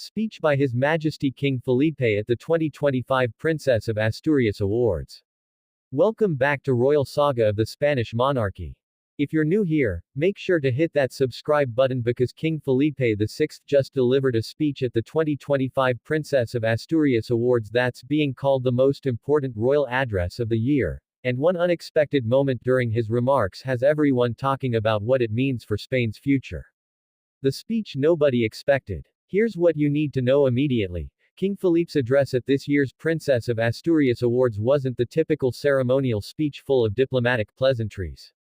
Speech by His Majesty King Felipe at the 2025 Princess of Asturias Awards. Welcome back to Royal Saga of the Spanish Monarchy. If you're new here, make sure to hit that subscribe button because King Felipe VI just delivered a speech at the 2025 Princess of Asturias Awards that's being called the most important royal address of the year, and one unexpected moment during his remarks has everyone talking about what it means for Spain's future. The speech nobody expected. Here's what you need to know immediately. King Felipe's address at this year's Princess of Asturias Awards wasn't the typical ceremonial speech full of diplomatic pleasantries.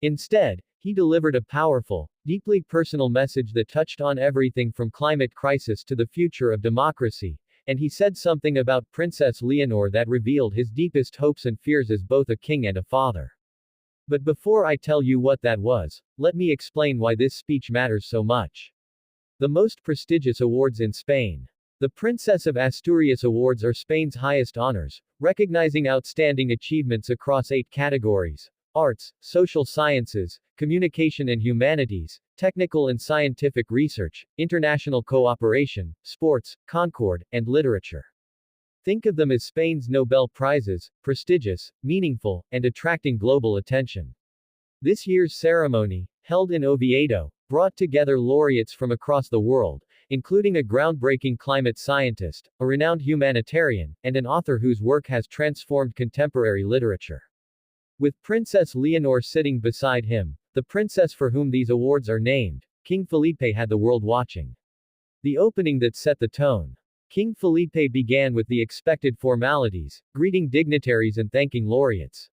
Instead, he delivered a powerful, deeply personal message that touched on everything from climate crisis to the future of democracy, and he said something about Princess Leonor that revealed his deepest hopes and fears as both a king and a father. But before I tell you what that was, let me explain why this speech matters so much. The most prestigious awards in Spain. The Princess of Asturias Awards are Spain's highest honors, recognizing outstanding achievements across 8 categories: arts, social sciences, communication and humanities, technical and scientific research, international cooperation, sports, concord, and literature. Think of them as Spain's Nobel Prizes, prestigious, meaningful, and attracting global attention. This year's ceremony, held in Oviedo, brought together laureates from across the world, including a groundbreaking climate scientist, a renowned humanitarian, and an author whose work has transformed contemporary literature. With Princess Leonor sitting beside him, the princess for whom these awards are named, King Felipe had the world watching. The opening that set the tone. King Felipe began with the expected formalities, greeting dignitaries and thanking laureates.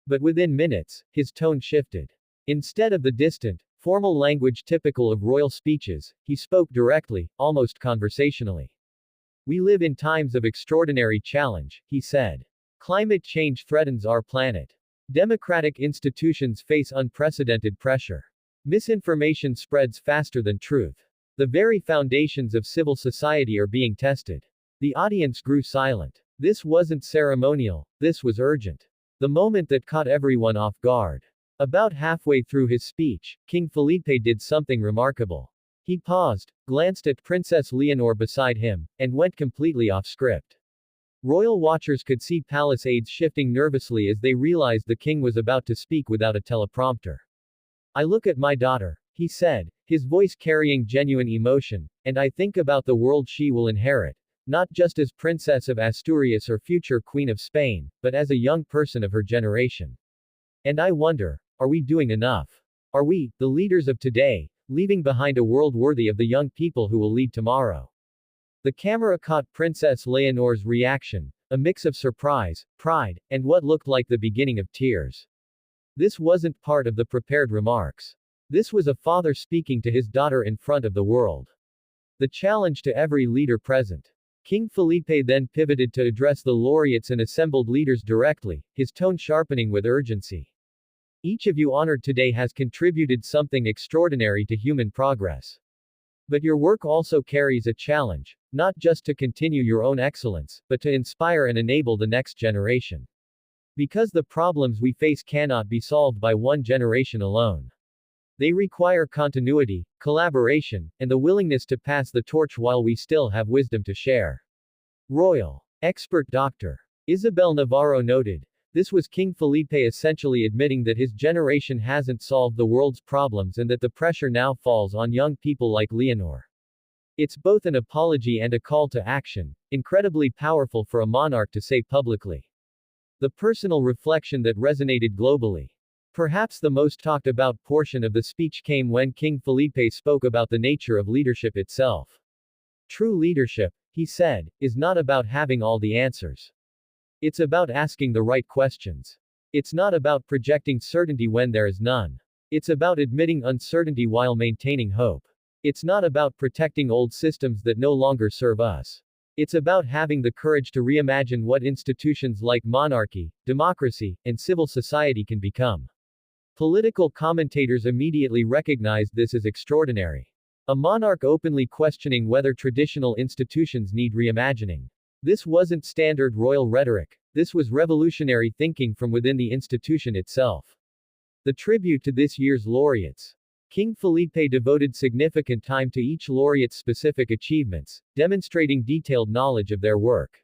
But within minutes, his tone shifted. Instead of the distant, formal language typical of royal speeches, he spoke directly, almost conversationally. We live in times of extraordinary challenge, he said. Climate change threatens our planet. Democratic institutions face unprecedented pressure. Misinformation spreads faster than truth. The very foundations of civil society are being tested. The audience grew silent. This wasn't ceremonial, this was urgent. The moment that caught everyone off guard. About halfway through his speech, King Felipe did something remarkable. He paused, glanced at Princess Leonor beside him, and went completely off script. Royal watchers could see palace aides shifting nervously as they realized the king was about to speak without a teleprompter. I look at my daughter, he said, his voice carrying genuine emotion, and I think about the world she will inherit, not just as Princess of Asturias or future Queen of Spain, but as a young person of her generation. And I wonder, are we doing enough? Are we, the leaders of today, leaving behind a world worthy of the young people who will lead tomorrow? The camera caught Princess Leonor's reaction, a mix of surprise, pride, and what looked like the beginning of tears. This wasn't part of the prepared remarks. This was a father speaking to his daughter in front of the world. The challenge to every leader present. King Felipe then pivoted to address the laureates and assembled leaders directly, his tone sharpening with urgency. Each of you honored today has contributed something extraordinary to human progress. But your work also carries a challenge, not just to continue your own excellence, but to inspire and enable the next generation. Because the problems we face cannot be solved by one generation alone. They require continuity, collaboration, and the willingness to pass the torch while we still have wisdom to share. Royal expert Dr. Isabel Navarro noted, this was King Felipe essentially admitting that his generation hasn't solved the world's problems and that the pressure now falls on young people like Leonor. It's both an apology and a call to action, incredibly powerful for a monarch to say publicly. The personal reflection that resonated globally. Perhaps the most talked about portion of the speech came when King Felipe spoke about the nature of leadership itself. True leadership, he said, is not about having all the answers. It's about asking the right questions. It's not about projecting certainty when there is none. It's about admitting uncertainty while maintaining hope. It's not about protecting old systems that no longer serve us. It's about having the courage to reimagine what institutions like monarchy, democracy, and civil society can become. Political commentators immediately recognized this as extraordinary. A monarch openly questioning whether traditional institutions need reimagining. This wasn't standard royal rhetoric, this was revolutionary thinking from within the institution itself. The tribute to this year's laureates. King Felipe devoted significant time to each laureate's specific achievements, demonstrating detailed knowledge of their work.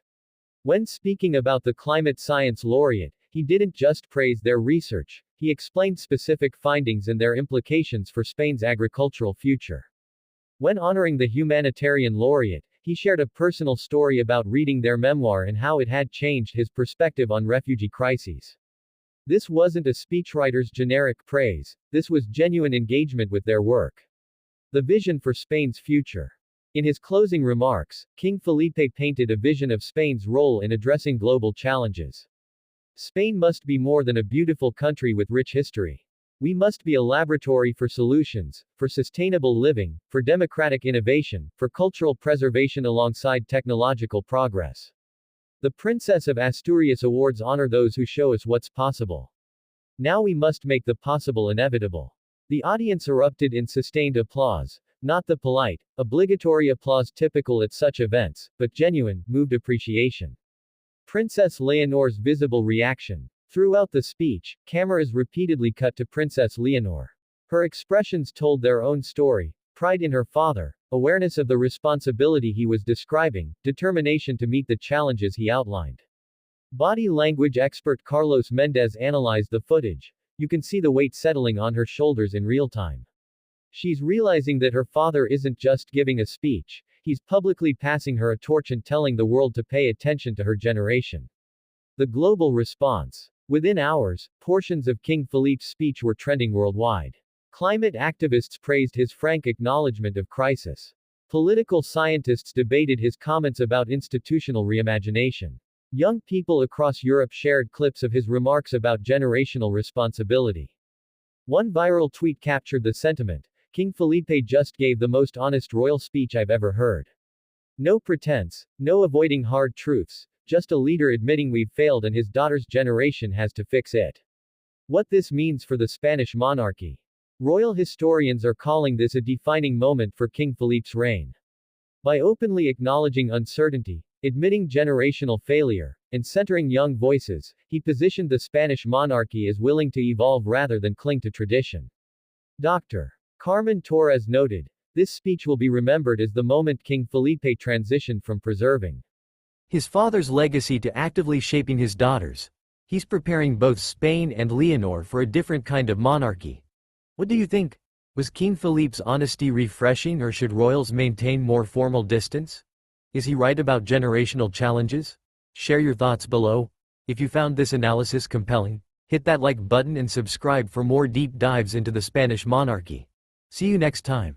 When speaking about the climate science laureate, he didn't just praise their research, he explained specific findings and their implications for Spain's agricultural future. When honoring the humanitarian laureate, he shared a personal story about reading their memoir and how it had changed his perspective on refugee crises. This wasn't a speechwriter's generic praise, this was genuine engagement with their work. The vision for Spain's future. In his closing remarks, King Felipe painted a vision of Spain's role in addressing global challenges. Spain must be more than a beautiful country with rich history. We must be a laboratory for solutions, for sustainable living, for democratic innovation, for cultural preservation alongside technological progress. The Princess of Asturias Awards honor those who show us what's possible. Now we must make the possible inevitable. The audience erupted in sustained applause, not the polite, obligatory applause typical at such events, but genuine, moved appreciation. Princess Leonor's visible reaction. Throughout the speech, cameras repeatedly cut to Princess Leonor. Her expressions told their own story: pride in her father, awareness of the responsibility he was describing, determination to meet the challenges he outlined. Body language expert Carlos Mendez analyzed the footage. You can see the weight settling on her shoulders in real time. She's realizing that her father isn't just giving a speech, he's publicly passing her a torch and telling the world to pay attention to her generation. The global response. Within hours, portions of King Felipe's speech were trending worldwide. Climate activists praised his frank acknowledgement of crisis. Political scientists debated his comments about institutional reimagination. Young people across Europe shared clips of his remarks about generational responsibility. One viral tweet captured the sentiment: King Felipe just gave the most honest royal speech I've ever heard. No pretense, no avoiding hard truths, just a leader admitting we've failed and his daughter's generation has to fix it. What this means for the Spanish monarchy. Royal historians are calling this a defining moment for King Felipe's reign. By openly acknowledging uncertainty, admitting generational failure, and centering young voices, he positioned the Spanish monarchy as willing to evolve rather than cling to tradition. Dr. Carmen Torres noted, this speech will be remembered as the moment King Felipe transitioned from preserving his father's legacy to actively shaping his daughters. He's preparing both Spain and Leonor for a different kind of monarchy. What do you think? Was King Felipe's honesty refreshing, or should royals maintain more formal distance? Is he right about generational challenges? Share your thoughts below. If you found this analysis compelling, hit that like button and subscribe for more deep dives into the Spanish monarchy. See you next time.